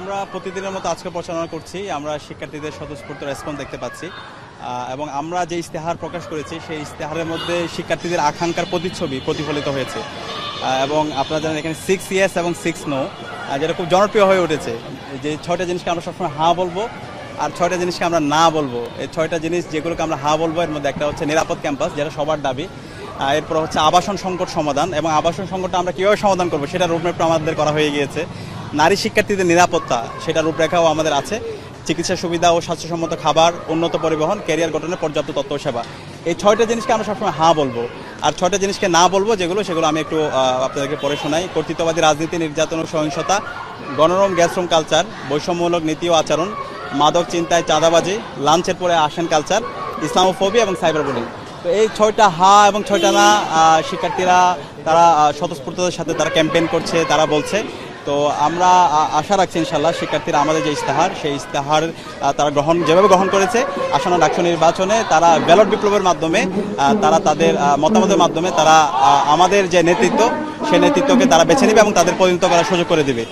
আমরা প্রতিদিনের মতো আজকে প্রচারণা করছি। আমরা শিক্ষার্থীদের স্বতঃস্ফূর্ত রেসপন্স দেখতে পাচ্ছি এবং আমরা যে ইশতেহার প্রকাশ করেছি সেই ইশতেহারের মধ্যে শিক্ষার্থীদের আকাঙ্ক্ষার প্রতিচ্ছবি প্রতিফলিত হয়েছে এবং আপনারা জানেন এখানে 6 ইয়েস এবং 6 নো যেটা খুব জনপ্রিয় হয়ে উঠেছে। যে 6টা জিনিসকে আমরা সবসময় হ্যাঁ বলবো আর 6টা জিনিসকে আমরা না বলবো। এই 6টা জিনিস যেগুলোকে আমরা হ্যাঁ বলবো এর মধ্যে একটা হচ্ছে নিরাপদ ক্যাম্পাস, যেটা সবার দাবি। এরপর হচ্ছে আবাসন সংকট সমাধান, এবং আবাসন সংকটটা আমরা কীভাবে সমাধান করবো সেটা রূপরেখা আমাদের করা হয়ে গিয়েছে। নারী শিক্ষার্থীদের নিরাপত্তা, সেটা রূপরেখাও আমাদের আছে। চিকিৎসা সুবিধা ও স্বাস্থ্যসম্মত খাবার, উন্নত পরিবহন, ক্যারিয়ার গঠনে পর্যাপ্ত তথ্য সেবা। এই 6টা জিনিসকে আমরা সবসময় হ্যাঁ বলবো, আর 6টা জিনিসকে না বলবো সেগুলো আমি একটু আপনাদেরকে পড়ে শোনাই। কর্তৃত্ববাদী রাজনীতি, নির্যাতন ও সহিংসতা, গণরম গ্যাসরুম কালচার, বৈষম্যমূলক নীতি ও আচরণ, মাদক চিন্তায় চাঁদাবাজি, লাঞ্চের পরে আসেন কালচার, ইসলামোফোবিয়া এবং সাইবার বুলিং। তো এই 6টা হ্যাঁ এবং 6টা না শিক্ষার্থীরা তারা স্বতঃস্ফূর্ততার সাথে তারা ক্যাম্পেইন করছে, তারা বলছে। তো আমরা আশা রাখছি ইনশাল্লাহ শিক্ষার্থীরা আমাদের যে ইশতেহার সেই ইশতেহার তারা যেভাবে গ্রহণ করেছে আসন্ন ডাকসু নির্বাচনে তারা ব্যালট বিপ্লবের মাধ্যমে তারা তাদের মতামতের মাধ্যমে তারা আমাদের যে নেতৃত্ব সেই নেতৃত্বকে তারা বেছে নেবে এবং তাদের পরিণত করার সুযোগ করে দেবে।